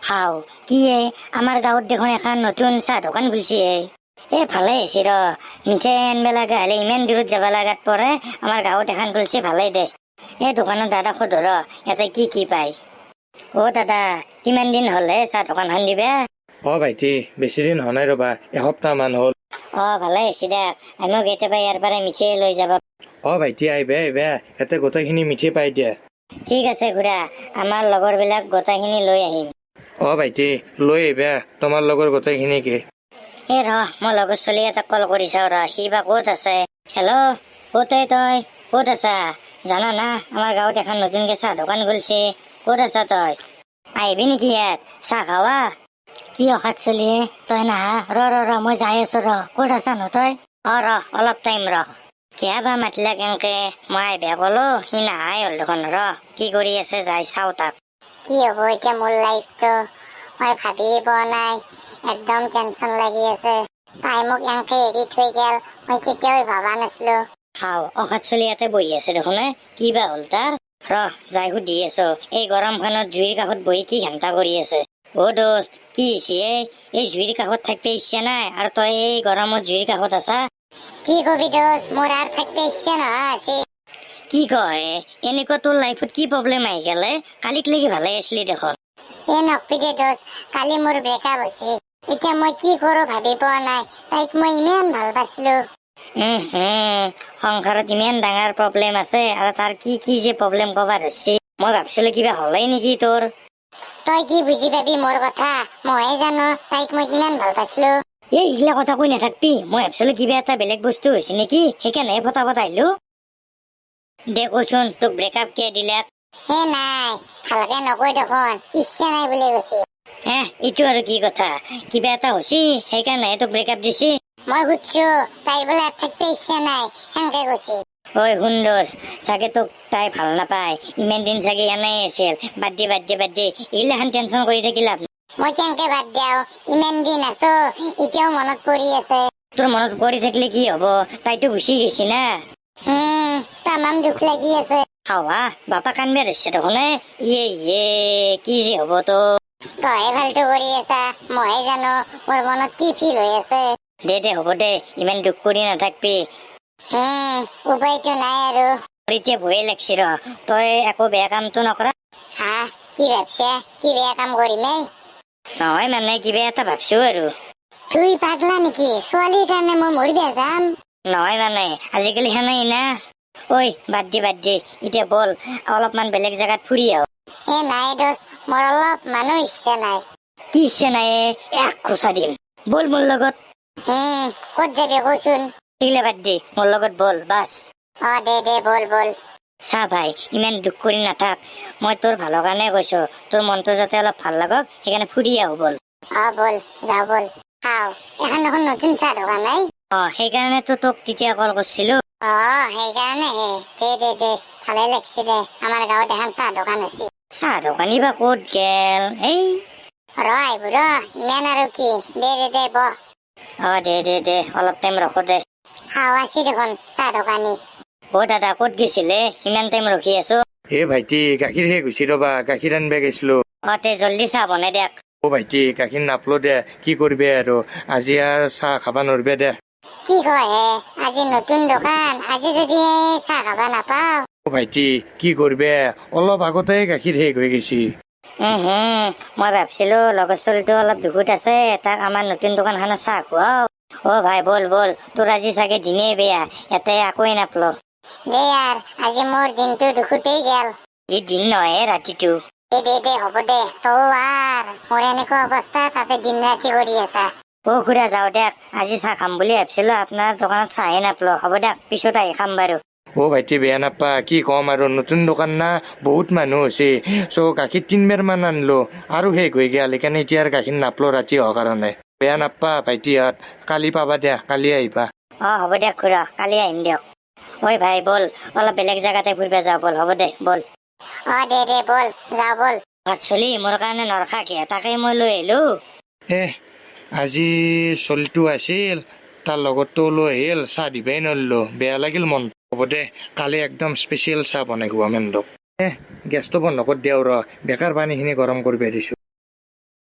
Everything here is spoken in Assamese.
হাও কি আমাৰ গাঁৱত দেখোন এখন নতুন চাহ দোকান খুলছে ভালে হৈছে ৰ মিঠাই আনব লগা হলে ইমান দূৰত যাব লাগাত পৰে আমাৰ গাঁৱত এখন খুলছে ভালেই দে দোকানত দাদা সোধ ৰ ইয়াতে কি কি পায় দাদা কিমান দিন হলে চাহ দোকানখন দিবা ভাইটি বেছি দিন হোৱা নাই ৰবা এসপ্তাহ মান হ'ল ভালে হৈছে দে আমিও কেতিয়াবা ইয়াৰ পৰা মিঠাই লৈ যাব ভাইটি আহিবা ইয়াতে গোটেইখিনি মিঠাই পাই দিয়া ঠিক আছে খুৰা আমাৰ লগৰ বিলাক গোটেইখিনি লৈ আহিম ভাইটি লৈ আহিবা তোমাৰ লগৰ গোটেইখিনিকে মই লগৰ ছোৱালী এটাক কল কৰি চাওঁ সি বা ক'ত আছে হেল্ল' তই ক'ত আছা জানা না আমাৰ গাঁৱত এখন নতুনকে চাহ দোকান খুলছে ক'ত আছা তই আহিবি নেকি ইয়াত চাহ খাৱা কি অসাত চলিয়ে তই নাহা ৰ মই যাই আছো ক'ত আছা ন তই অলপ টাইম কিয় বা মাতিলা কেনেকে মই আহিবা কলো সি নাহাই হ'ল দেখোন কি কৰি আছে যাই চাওঁ তাক কি হ'ব এতিয়া মোৰ লাইফটো মই ভাবিয়ে পোৱা নাই একদম টেনচন লাগি আছে তাই মোক এনেকে এৰি থৈ গেল মই কেতিয়াও ভাবা নাছিলো অসাত চলি ইয়াতে বহি আছে দেখোন কি বা হ'ল তাৰ যাই সুধি আছো এই গৰমখনত জুইৰ কাষত বহি কি ঘণ্টা কৰি আছে দোস্ত কি হৈছে এই জুইৰ কাষত থাকিব ইচ্ছা নাই আৰু তই এই গৰমত জুইৰ কাষত আছা কি কবি দোস্ত মোৰ আৰু থাকিব ইচ্ছা নহয় আছে কি কয় এনেকুৱা তোৰ লাইফত কি প্ৰব্লেম আহি গেলে কালিক লাগি ভালে আছিলি দেখোন নকবি দে দোস্ত কালি মোৰ ব্ৰেকআপ হৈছে এতিয়া মই কি কৰো ভাবি পোৱা নাই তাইক মই ইমান ভাল পাইছিলো সংসাৰত ইমান ডাঙৰ প্ৰব্লেম আছে আৰু তাৰ কি কি যে প্ৰব্লেম কবা ধৰছি মই ভাবছিলো কিবা হলেই নেকি তোৰ তই কি বুজি পাবি মোৰ কথা মইহে জানো তাইক মই কিমান ভাল পাইছিলো এইগিলা কথা কৈ নাথাকবি মই ভাবছিলো কিবা এটা বেলেগ বস্তু হৈছে নেকি সেইকাৰণে ফটাফট আহিলো দে কচোন তোক ব্ৰেকআপ কিয় দিলাক নাই ভালকে নকয় দেখোন ইচ্ছা নাই বুলি কৈছে এইটো আৰু কি কথা কিবা এটা হৈছে সেইকাৰণে তোক ব্ৰেকআপ দিছি মই সুধছো তাইৰ বোলে থাকিব ইচ্ছা নাই সেনেকে কৈছে শুন দোস্ত চাগে তোক তাই ভাল নাপায় ইমান দিন চাগে এনেই আছিল বাদ দে এইগিলাখান টেনচন কৰি থাকি লাভ মই কেনেকে বাদ দিও ইমান দিন আছো এতিয়াও মনত পৰি আছে তোৰ মনত পৰি থাকিলে কি হব তাইতো গুচি গৈছি না তামাম দুখ লাগি আছে বাপা কান্দবে ধৰিছে দেখোন কি যে হব তো তই ভালটো কৰি আছা মইহে জানো মোৰ মনত কি ফিল হৈ আছে দে হ'ব দে ইমান দুখ কৰি নাথাকবি উপায়তো নাই আৰু এতিয়া ভয়ে লাগছি তই একো বেয়া কামটো নকৰা কি ভাবছা কি বেয়া কাম কৰিমেই নহয় মানে কিবা এটা ভাবছো আৰু তুই পাগলা নেকি ছোৱালীৰ কাৰণে মই মৰিব যাম নহয় মানে আজিকালি সেনাই না বাদ দে এতিয়া বল অলপমান বেলেগ জাগাত ফুৰি আহ নাই দোস্ত মোৰ অলপ মানুহ ইচ্ছা নাই কি ইচ্ছা নাই এক খোচা দিম বল মোৰ লগত ক'ত যাবি কচোন এইগিলা বাদ দে মোৰ লগত বল বাছ দে বল চা ভাই ইমান দুখ কৰি নাথাক মই তোৰ ভালৰ কাৰণে কৈছো তোৰ মনটো যাতে অলপ ভাল লাগক সেইকাৰণে ফুৰি আহো বল বল যাও বল এখন দেখোন নতুন চাহ দোকান নাই সেইকাৰণেতো তোক তেতিয়া কল কৰিছিলো সেইকাৰণে দে ভালে লাগছে দে আমাৰ গাঁৱত এখন চাহ দোকান আছে চাহ দোকানী বা ক'ত গেল আহিব ইমান আৰু কি দে বহ দে অলপ টাইম ৰখো দে আছি দেখোন চাহ দোকানী দাদা ক'ত গৈছিলে ইমান টাইম ৰখি আছো ভাইটি গাখীৰ শেষ হৈছে ৰবা গাখীৰ আনবা গৈছিলো তে জল্দি চাহ বনাই দিয়ক ভাইটি গাখীৰ নাপলো দে কি কৰিবি আৰু আজি আৰু চাহ খাবা নৰবে দে কি কয় আজি নতুন দোকান আজি যদি চাহ খাবা নাপাও ভাইটি কি কৰিবি অলপ আগতে গাখীৰ শেষ হৈ গৈছি মই ভাবছিলো লগৰ ছোৱালীটো অলপ দুখত আছে তাক আমাৰ নতুন দোকানখনত চাহ খুৱাও ভাই বল তোৰ আজি চাগে দিনেই বেয়া ইয়াতে একোৱেই নাপলো দে আজি মোৰ দিনটো দুখতেই গেল এই দিন নহয় ৰাতিটো দে হ'ব দে তৌ মোৰ এনেকুৱা অৱস্থা তাতে দিন ৰাতি কৰি আছা খুৰা যাও দিয়ক আজি চাহ খাম বুলি ভাবছিলো আপোনাৰ দোকানত চাহে নাপলো হ'ব দিয়ক পিছত আহি খাম বাৰু ভাইটি বেয়া নাপা কি কম আৰু নতুন দোকান না বহুত মানুহ হৈছে গাখীৰ 3 বাৰ মান আনলো আৰু শেষ হৈ গেল সেইকাৰণে এতিয়া গাখীৰ নাপলো ৰাতি হোৱাৰ কাৰণে বেয়া নাপা ভাইটিহঁত কালি পাবা দিয়া কালি আহিবা হ'ব দিয়ক খুৰা কালি আহিম দিয়ক ভাই বল অলপ বেলেগ জেগাতে ফুৰিব যাওঁ বল হ'ব দে বল দে বল যাওঁ বল চলি মোৰ কাৰণে নৰখা কিয় তাকে মই লৈ আহিলো আজি চলিটো আছিল তাৰ লগতো লৈ আহিল চাহ দিবাই নৰলো বেয়া লাগিল মন হ'ব দে কালি একদম স্পেচিয়েল চাহ বনাই খুৱাম এন্দক গেছটো বন্ধ কৰি দিওঁ বেকাৰ পানীখিনি গৰম কৰিব দিছো